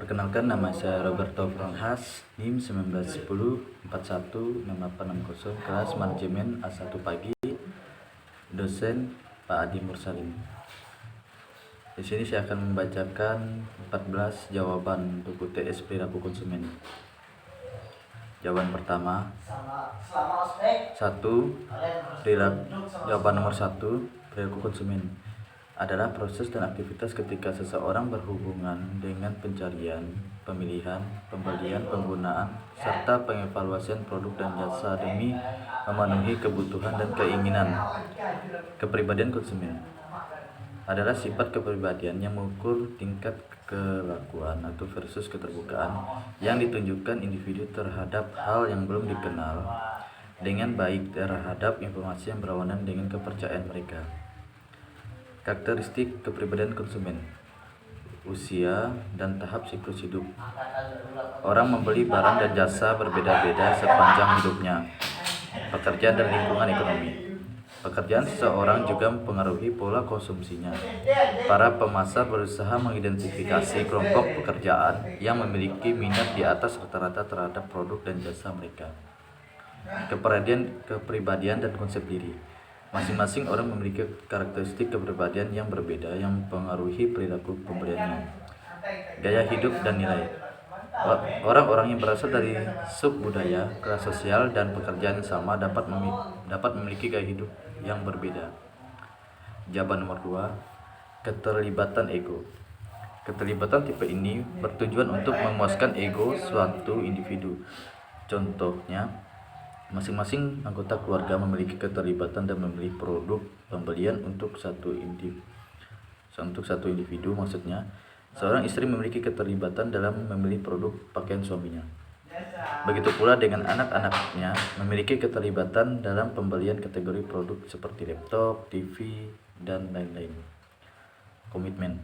Perkenalkan, nama saya Roberto Franhas, NIM 1910416860, kelas manajemen A1 pagi, dosen Pak Adi Mursalin. Di sini saya akan membacakan 14 jawaban untuk UTS perilaku konsumen. Jawaban pertama, jawaban nomor 1, perilaku konsumen adalah proses dan aktivitas ketika seseorang berhubungan dengan pencarian, pemilihan, pembelian, penggunaan, serta pengevaluasian produk dan jasa demi memenuhi kebutuhan dan keinginan. Kepribadian konsumen adalah sifat kepribadian yang mengukur tingkat kelakuan atau versus keterbukaan yang ditunjukkan individu terhadap hal yang belum dikenal dengan baik terhadap informasi yang berlawanan dengan kepercayaan mereka. Karakteristik kepribadian konsumen: usia dan tahap siklus hidup. Orang membeli barang dan jasa berbeda-beda sepanjang hidupnya. Pekerjaan dan lingkungan ekonomi. Pekerjaan seseorang juga mempengaruhi pola konsumsinya. Para pemasar berusaha mengidentifikasi kelompok pekerjaan yang memiliki minat di atas rata-rata terhadap produk dan jasa mereka. Kepribadian dan konsep diri. Masing-masing orang memiliki karakteristik kepribadian yang berbeda yang mempengaruhi perilaku pembeliannya. Gaya hidup dan nilai. Orang-orang yang berasal dari subbudaya, kelas sosial, dan pekerjaan yang sama dapat memiliki gaya hidup yang berbeda. Jawaban nomor 2, keterlibatan ego. Keterlibatan tipe ini bertujuan untuk memuaskan ego suatu individu. Contohnya, masing-masing anggota keluarga memiliki keterlibatan dan memilih produk pembelian untuk satu individu. Maksudnya, seorang istri memiliki keterlibatan dalam memilih produk pakaian suaminya. Begitu pula dengan anak-anaknya memiliki keterlibatan dalam pembelian kategori produk seperti laptop, TV, dan lain-lain. Komitmen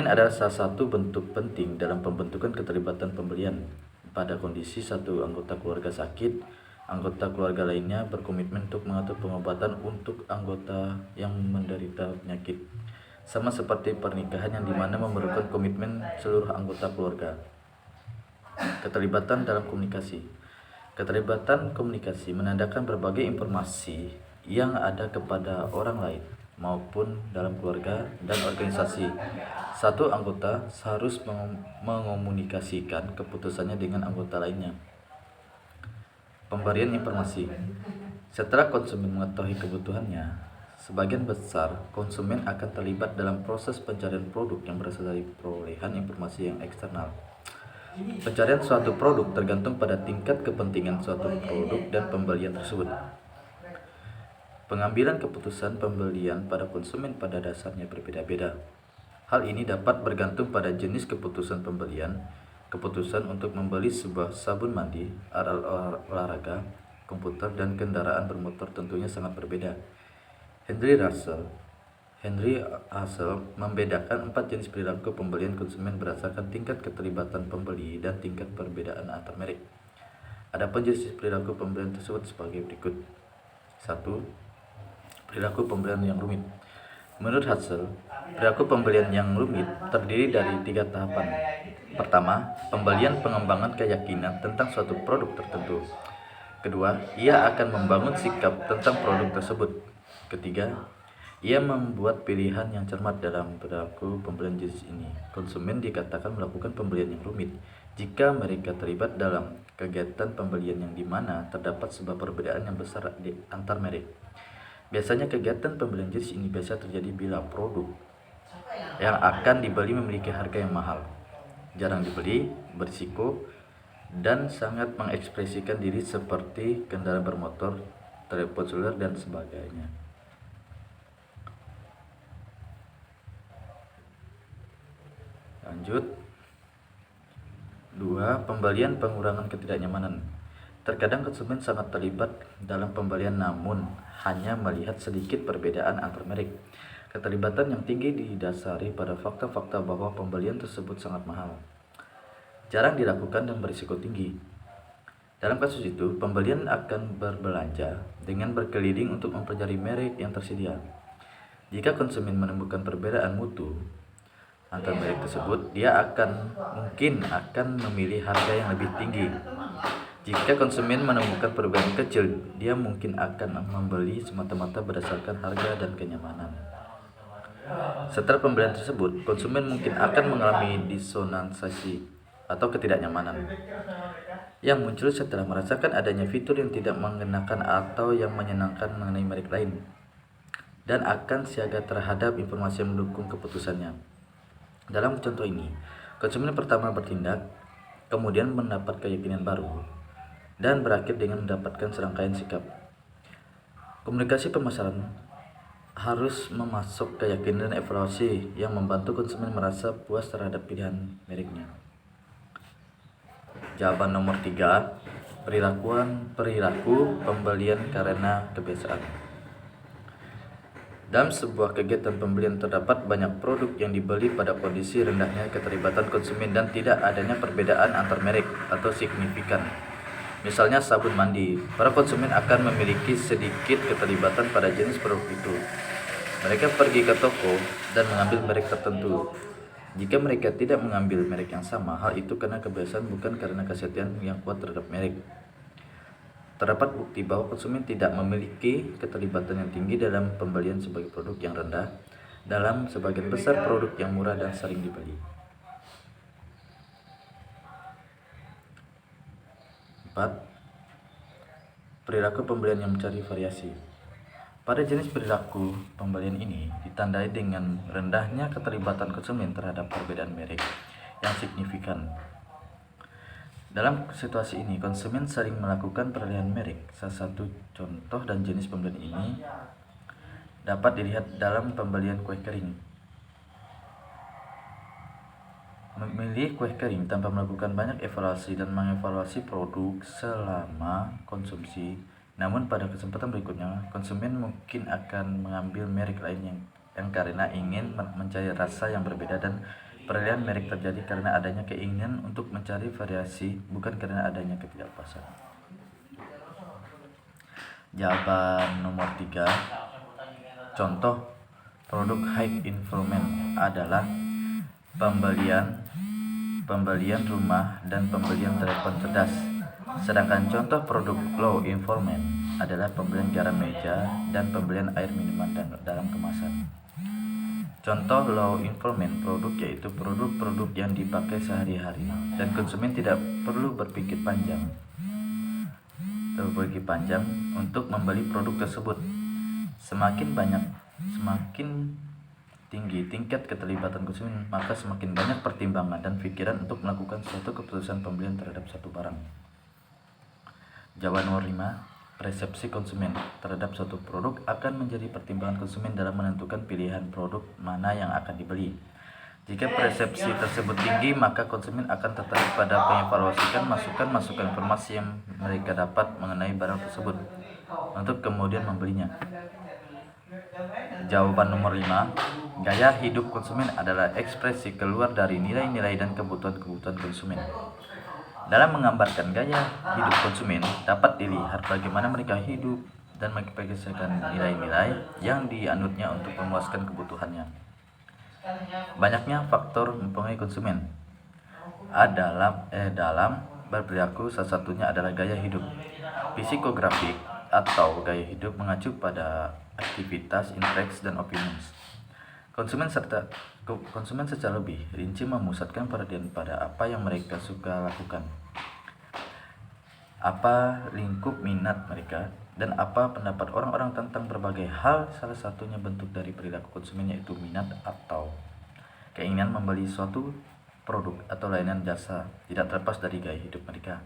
adalah salah satu bentuk penting dalam pembentukan keterlibatan pembelian. Pada kondisi satu anggota keluarga sakit, anggota keluarga lainnya berkomitmen untuk mengatur pengobatan untuk anggota yang menderita penyakit. Sama seperti pernikahan yang dimana memerlukan komitmen seluruh anggota keluarga. Keterlibatan dalam komunikasi. Keterlibatan komunikasi menandakan berbagai informasi yang ada kepada orang lain maupun dalam keluarga dan organisasi. Satu anggota harus mengomunikasikan keputusannya dengan anggota lainnya. Pemberian informasi. Setelah konsumen mengetahui kebutuhannya, sebagian besar konsumen akan terlibat dalam proses pencarian produk yang berasal dari perolehan informasi yang eksternal. Pencarian suatu produk tergantung pada tingkat kepentingan suatu produk dan pembelian tersebut. Pengambilan keputusan pembelian pada konsumen pada dasarnya berbeda-beda. Hal ini dapat bergantung pada jenis keputusan pembelian. Keputusan untuk membeli sebuah sabun mandi, alat olahraga, komputer, dan kendaraan bermotor tentunya sangat berbeda. Henry Hassel membedakan 4 jenis perilaku pembelian konsumen berdasarkan tingkat keterlibatan pembeli dan tingkat perbedaan antar merek. Adapun jenis perilaku pembelian tersebut sebagai berikut. 1. Perilaku pembelian yang rumit. Menurut Hassel, perilaku pembelian yang rumit terdiri dari 3 tahapan. Pertama, pembelian pengembangan keyakinan tentang suatu produk tertentu. Kedua, ia akan membangun sikap tentang produk tersebut. Ketiga, ia membuat pilihan yang cermat dalam perilaku pembelian jenis ini. Konsumen dikatakan melakukan pembelian yang rumit jika mereka terlibat dalam kegiatan pembelian yang dimana terdapat sebuah perbedaan yang besar di antar merek. Biasanya kegiatan pembelian jenis ini biasa terjadi bila produk yang akan dibeli memiliki harga yang mahal, jarang dibeli, berisiko, dan sangat mengekspresikan diri seperti kendaraan bermotor, telepon seluler, dan sebagainya. Lanjut. 2. Pembelian pengurangan ketidaknyamanan. Terkadang konsumen sangat terlibat dalam pembelian namun hanya melihat sedikit perbedaan antar merek. Keterlibatan yang tinggi didasari pada fakta-fakta bahwa pembelian tersebut sangat mahal, jarang dilakukan, dan berisiko tinggi. Dalam kasus itu, pembelian akan berbelanja dengan berkeliling untuk mempelajari merek yang tersedia. Jika konsumen menemukan perbedaan mutu antar merek tersebut, dia mungkin akan memilih harga yang lebih tinggi. Jika konsumen menemukan perbedaan kecil, dia mungkin akan membeli semata-mata berdasarkan harga dan kenyamanan. Setelah pembelian tersebut, konsumen mungkin akan mengalami disonansi atau ketidaknyamanan yang muncul setelah merasakan adanya fitur yang tidak mengenakan atau yang menyenangkan mengenai merek lain, dan akan siaga terhadap informasi yang mendukung keputusannya. Dalam contoh ini, konsumen pertama bertindak, kemudian mendapat keyakinan baru, dan berakhir dengan mendapatkan serangkaian sikap. Komunikasi pemasaran harus memasuk keyakinan dan evaluasi yang membantu konsumen merasa puas terhadap pilihan mereknya. Jawaban nomor 3, perilaku pembelian karena kebiasaan. Dalam sebuah kegiatan pembelian terdapat banyak produk yang dibeli pada kondisi rendahnya keterlibatan konsumen dan tidak adanya perbedaan antar merek atau signifikan. Misalnya sabun mandi, para konsumen akan memiliki sedikit keterlibatan pada jenis produk itu. Mereka pergi ke toko dan mengambil merek tertentu. Jika mereka tidak mengambil merek yang sama, hal itu karena kebiasaan bukan karena kesetiaan yang kuat terhadap merek. Terdapat bukti bahwa konsumen tidak memiliki keterlibatan yang tinggi dalam pembelian sebagai produk yang rendah dalam sebagian besar produk yang murah dan sering dibeli. 4. Perilaku pembelian yang mencari variasi. Pada jenis perilaku pembelian ini ditandai dengan rendahnya keterlibatan konsumen terhadap perbedaan merek yang signifikan. Dalam situasi ini, konsumen sering melakukan peralihan merek. Salah satu contoh dan jenis pembelian ini dapat dilihat dalam pembelian kue kering. Memilih kue kering tanpa melakukan banyak evaluasi dan mengevaluasi produk selama konsumsi. Namun pada kesempatan berikutnya, konsumen mungkin akan mengambil merek lain yang karena ingin mencari rasa yang berbeda, dan peralihan merek terjadi karena adanya keinginan untuk mencari variasi, bukan karena adanya ketidakpuasan. Jawaban nomor 3, contoh produk high information adalah pembelian rumah dan pembelian telepon cerdas. Sedangkan contoh produk low information adalah pembelian garam meja dan pembelian air minuman dalam kemasan. Contoh low information produk yaitu produk-produk yang dipakai sehari-hari dan konsumen tidak perlu berpikir panjang untuk membeli produk tersebut. Semakin tinggi tingkat keterlibatan konsumen, maka semakin banyak pertimbangan dan pikiran untuk melakukan suatu keputusan pembelian terhadap satu barang. Jawaban nomor 5, persepsi konsumen terhadap suatu produk akan menjadi pertimbangan konsumen dalam menentukan pilihan produk mana yang akan dibeli. Jika persepsi tersebut tinggi, maka konsumen akan tertarik pada mengevaluasikan masukan informasi yang mereka dapat mengenai barang tersebut untuk kemudian membelinya. Jawaban nomor 5, gaya hidup konsumen adalah ekspresi keluar dari nilai-nilai dan kebutuhan konsumen. Dalam menggambarkan gaya hidup konsumen, dapat dilihat bagaimana mereka hidup dan mengekspresikan nilai-nilai yang dianutnya untuk memuaskan kebutuhannya. Banyaknya faktor mempengaruhi konsumen dalam berperilaku, salah satunya adalah gaya hidup. Psikografik atau gaya hidup mengacu pada aktivitas, interest, dan opini. Konsumen secara lebih rinci memusatkan perhatian pada apa yang mereka suka lakukan, apa lingkup minat mereka, dan apa pendapat orang-orang tentang berbagai hal. Salah satunya bentuk dari perilaku konsumen yaitu minat atau keinginan membeli suatu produk atau layanan jasa tidak terlepas dari gaya hidup mereka.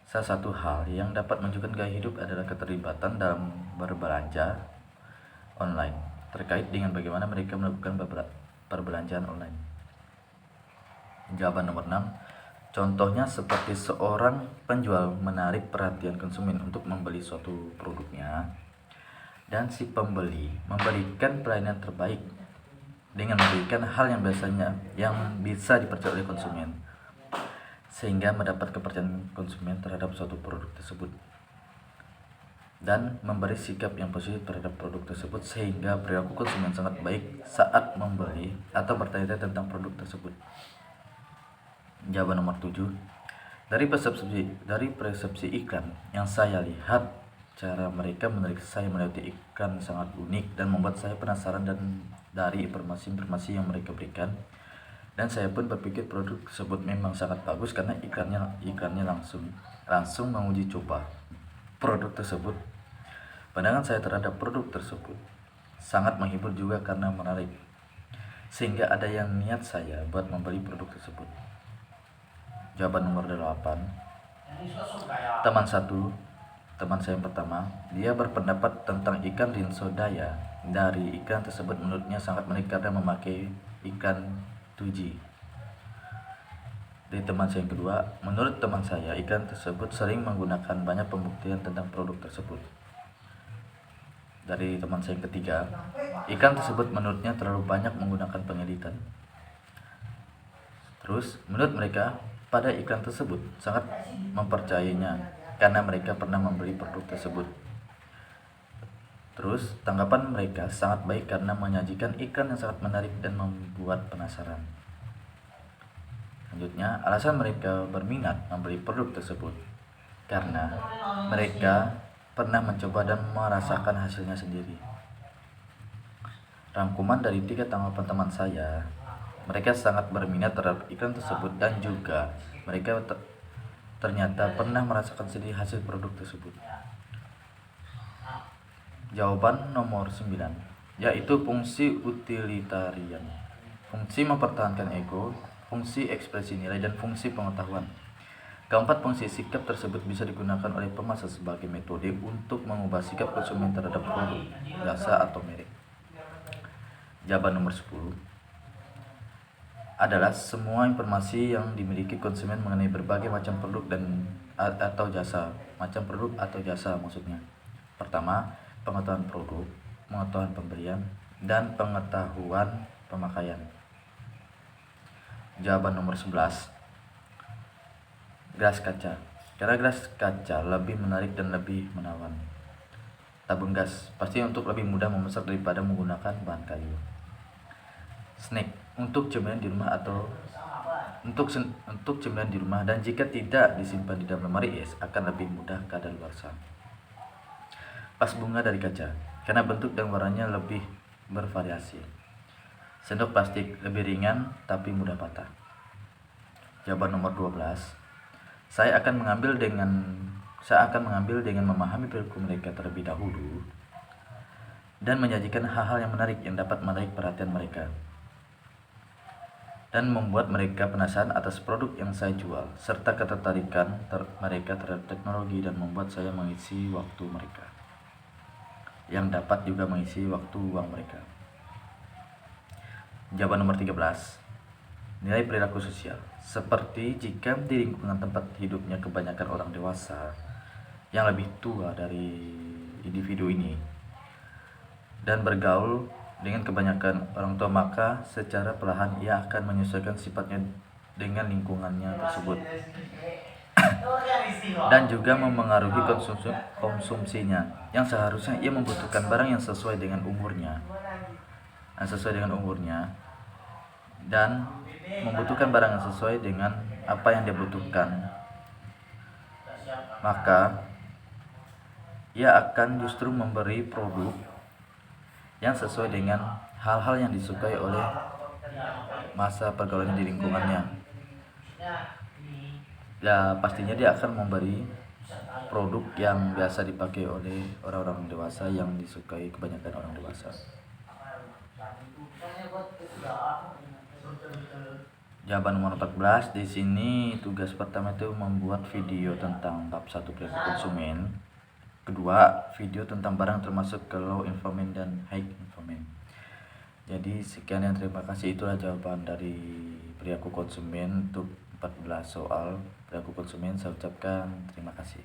Salah satu hal yang dapat menunjukkan gaya hidup adalah keterlibatan dalam berbelanja online, terkait dengan bagaimana mereka melakukan perbelanjaan online. Jawaban nomor 6, contohnya seperti seorang penjual menarik perhatian konsumen untuk membeli suatu produknya, dan si pembeli memberikan pelayanan terbaik dengan memberikan hal yang bisa dipercaya oleh konsumen, sehingga mendapat kepercayaan konsumen terhadap suatu produk tersebut. dan memberi sikap yang positif terhadap produk tersebut sehingga perilaku konsumen sangat baik saat membeli atau bertanya-tanya tentang produk tersebut. Jawaban nomor 7. Dari persepsi iklan yang saya lihat, cara mereka menarik saya melewati iklan sangat unik dan membuat saya penasaran dan dari informasi-informasi yang mereka berikan. Dan saya pun berpikir produk tersebut memang sangat bagus karena iklannya langsung menguji coba produk tersebut. Pandangan saya terhadap produk tersebut sangat menghibur juga karena menarik, sehingga ada yang niat saya buat membeli produk tersebut. Jawaban nomor 8. Teman saya yang pertama, dia berpendapat tentang ikan Rinso Daya. Dari iklan tersebut menurutnya sangat menarik karena memakai ikan tuji. Dari teman saya yang kedua, menurut teman saya iklan tersebut sering menggunakan banyak pembuktian tentang produk tersebut. Dari teman saya yang ketiga, iklan tersebut menurutnya terlalu banyak menggunakan pengeditan. Terus, menurut mereka pada iklan tersebut sangat mempercayainya karena mereka pernah membeli produk tersebut. Terus, tanggapan mereka sangat baik karena menyajikan iklan yang sangat menarik dan membuat penasaran. Selanjutnya, alasan mereka berminat membeli produk tersebut karena mereka pernah mencoba dan merasakan hasilnya sendiri. Rangkuman dari 3 tanggapan teman saya, mereka sangat berminat terhadap iklan tersebut dan juga mereka ternyata pernah merasakan sendiri hasil produk tersebut. Jawaban nomor 9, yaitu fungsi utilitarian, fungsi mempertahankan ego, fungsi ekspresi nilai, dan fungsi pengetahuan. Keempat fungsi sikap tersebut bisa digunakan oleh pemasar sebagai metode untuk mengubah sikap konsumen terhadap produk, jasa, atau merek. Jawaban nomor 10 adalah semua informasi yang dimiliki konsumen mengenai berbagai macam produk atau jasa. Maksudnya. Pertama, pengetahuan produk, pengetahuan pembelian, dan pengetahuan pemakaian. Jawaban nomor 11, gelas kaca. Karena gelas kaca lebih menarik dan lebih menawan. Tabung gas pasti untuk lebih mudah memasak daripada menggunakan bahan kayu. Snack untuk cemilan di rumah untuk cemilan di rumah, dan jika tidak disimpan di dalam lemari es akan lebih mudah kadaluarsa. Vas bunga dari kaca karena bentuk dan warnanya lebih bervariasi. Sendok plastik lebih ringan tapi mudah patah. Jawaban nomor 12, saya akan mengambil dengan memahami perilaku mereka terlebih dahulu dan menyajikan hal-hal yang menarik yang dapat menarik perhatian mereka dan membuat mereka penasaran atas produk yang saya jual, serta ketertarikan mereka terhadap teknologi, dan membuat saya mengisi waktu mereka yang dapat juga mengisi waktu uang mereka. Jawaban nomor 13, nilai perilaku sosial. Seperti jika di lingkungan tempat hidupnya kebanyakan orang dewasa yang lebih tua dari individu ini dan bergaul dengan kebanyakan orang tua, maka secara perlahan ia akan menyesuaikan sifatnya dengan lingkungannya tersebut dan juga memengaruhi konsumsinya, yang seharusnya ia membutuhkan barang yang sesuai dengan umurnya dan membutuhkan barang yang sesuai dengan apa yang dia butuhkan, maka ia akan justru memberi produk yang sesuai dengan hal-hal yang disukai oleh masa pergaulannya di lingkungannya. Ya, pastinya dia akan memberi produk yang biasa dipakai oleh orang-orang dewasa yang disukai kebanyakan orang dewasa. Jawaban nomor 14, di sini tugas pertama itu membuat video tentang bab 1 perilaku konsumen. Kedua, video tentang barang termasuk ke low environment dan high environment. Jadi sekian dan terima kasih, itulah jawaban dari perilaku konsumen untuk 14 soal perilaku konsumen. Saya ucapkan terima kasih.